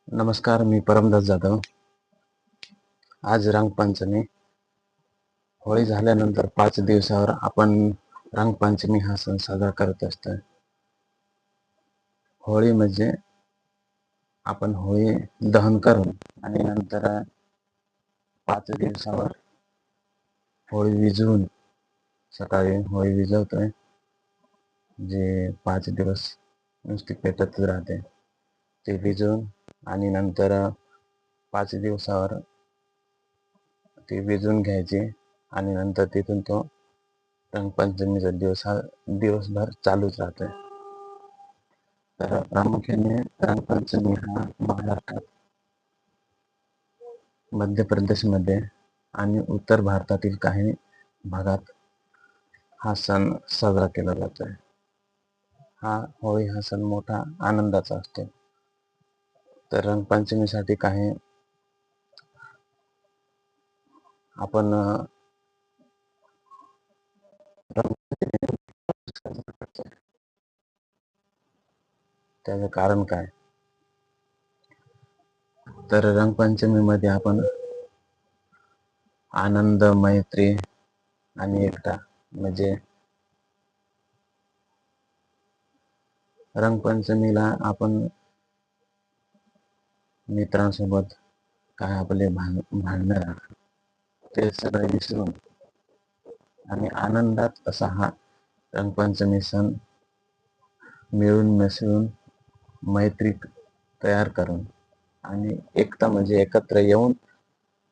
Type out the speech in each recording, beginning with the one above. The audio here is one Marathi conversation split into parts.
नमस्कार, मी परमदास जाधव. आज रंगपंचमी. होळी झाल्यानंतर 5 दिवसावर आपण रंगपंचमी हा सण साजरा करत असतो. होळी म्हणजे आपण होळी दहन करून आणि नंतर 5 दिवसावर होळी विझवून सकाळी होळी विझवतोय, जे 5 दिवस नुसती पेटतच राहते. ते विझवून आणि नंतर 5 दिवसावर ती विझवून घ्यायची आणि नंतर तिथून तो रंगपंचमीचा दिवस हा दिवसभर चालूच राहतोय. तर प्रामुख्याने रंगपंचमी हा महाराष्ट्रात, मध्य प्रदेशमध्ये आणि उत्तर भारतातील काही भागात हा सण साजरा केला जातोय. होळी हा सण मोठा आनंदाचा असतो. तर रंगपंचमीसाठी काही आपण त्याचं कारण काय? तर रंगपंचमीमध्ये आपण आनंद, मैत्री आणि एकता म्हणजे रंगपंचमीला आपण मित्रांसोबत काय आपले भांडणं ते सगळे विसरून आणि आनंदात असा हा रंगपंचमी सण मिळून मिसळून मैत्री तयार करून आणि एकता म्हणजे एकत्र येऊन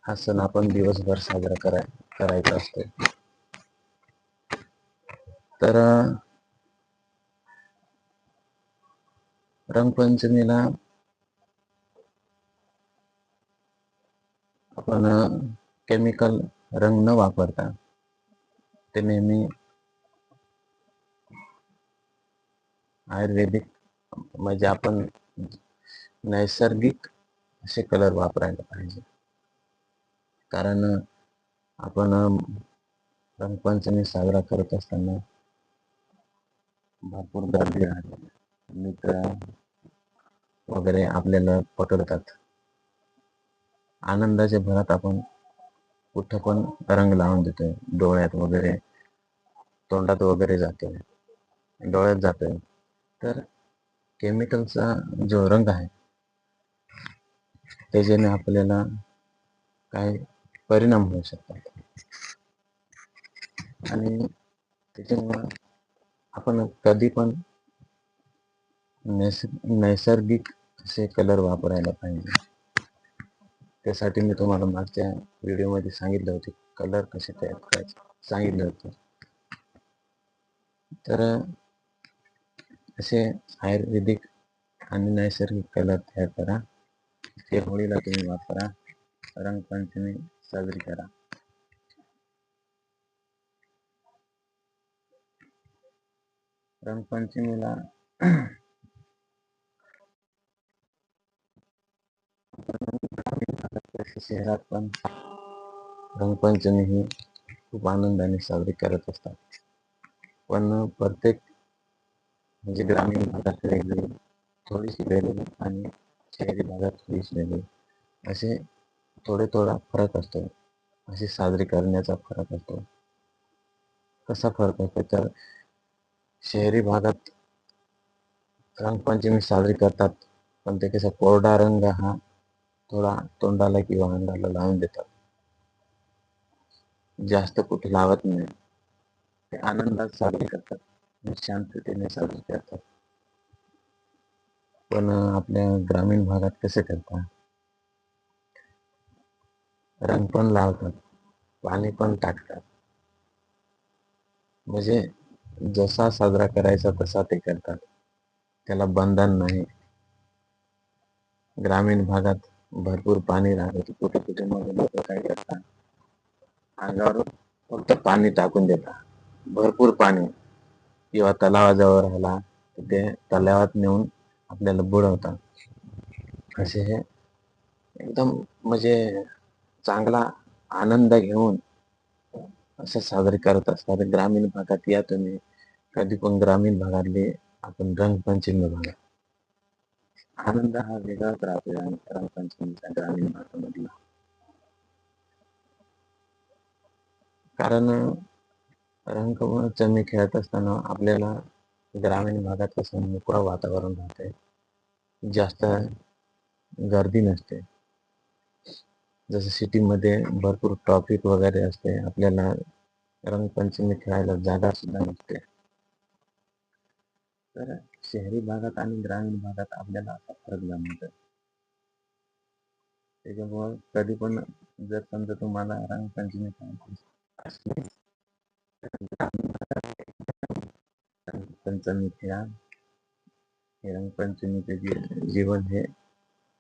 हा सण आपण दिवसभर साजरा करायचा असतो. तर रंगपंचमीला आपण केमिकल रंग न वापरता ते नेहमी आयुर्वेदिक म्हणजे आपण नैसर्गिक असे कलर वापरायला पाहिजे. कारण आपण रंगपंचमी साजरा करत असताना भरपूर गर्दी राहते, मित्र वगैरे आपल्याला पकडतात. आनंदाच्या भरात आपण कुठं पण रंग लावून देतोय, डोळ्यात वगैरे, तोंडात वगैरे जातोय, डोळ्यात जातोय. तर केमिकलचा जो रंग आहे त्याच्याने आपल्याला काही परिणाम होऊ शकतात आणि त्याच्यामुळं आपण कधी पण नैसर्गिक असे कलर वापरायला पाहिजे. त्यासाठी मी तुम्हाला मागच्या व्हिडिओमध्ये सांगितले होते, कलर कसे तयार करायचे सांगितलं होतं. तर असे आयुर्वेदिक आणि नैसर्गिक कलर तयार करा, ते होळीला तुम्ही वापरा, रंगपंचमी साजरी करा. रंगपंचमीला शहरात पण रंगपंचमी ही खूप आनंदाने साजरी करत असतात. पण प्रत्येक म्हणजे ग्रामीण भागात वेगळी, थोडीशी वेगळी आणि शहरी भागात थोडीशी वेगळी असे थोडा फरक असतो. अशी साजरी करण्याचा फरक असतो. कसा फरक असतो तर शहरी भागात रंगपंचमी साजरी करतात, पण ते कसं कोरडा रंग हा थोडा तोंडाला किंवा अंगाला लावून देतात, जास्त कुठे लावत नाही. ते आनंदात साजरे करतात, शांततेने साजरे करतात. पण आपल्या ग्रामीण भागात कसे करतात, रंग पण लावतात, पाणी पण टाकतात, म्हणजे जसा साजरा करायचा तसा ते करतात, त्याला बंधन नाही. ग्रामीण भागात भरपूर पाणी राहतं, कुठे कुठे मग लोक काय करतात, अंगावर फक्त पाणी टाकून देतात, भरपूर पाणी, किंवा तलावाजवळ राहिला तर ते तलावात नेऊन आपल्याला बुडवतात. असे हे एकदम म्हणजे चांगला आनंद घेऊन असं साजरे करत असतात. ग्रामीण भागात या तुम्ही कधी पण ग्रामीण भागातले आपण रंगपंचमी बघा. आनंद हा वेगळाच राहतो आणि रंगपंचमीचा ग्रामीण भागामधला. कारण रंगपंचमी खेळत असताना आपल्याला ग्रामीण भागात कसं मोकळं वातावरण राहते, जास्त गर्दी नसते. जसं सिटीमध्ये भरपूर ट्रॉफिक वगैरे असते, आपल्याला रंगपंचमी खेळायला जागा सुद्धा नसते. तर शहरी भागात आणि ग्रामीण भागात आपल्याला असा फरक जाणवतो. त्याच्यामुळं कधी पण जर समजा तुम्हाला रंगपंचमी खेळायची असली तर ग्रामीण भागात रंगपंचमी खेळा. हे रंगपंचमीचे जीवन हे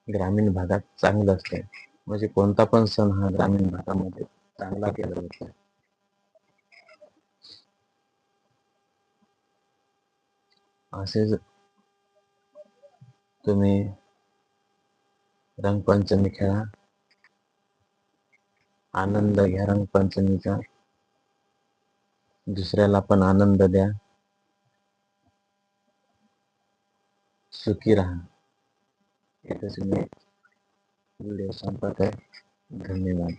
ग्रामीण भागात चांगलं असते. म्हणजे कोणता पण सण हा ग्रामीण भागामध्ये चांगला केला जातो. असेच तुम्ही रंगपंचमी खेळा, आनंद घ्या रंगपंचमीचा, दुसऱ्याला पण आनंद द्या, सुखी राहा. इथेच मी व्हिडिओ संपत आहे. धन्यवाद.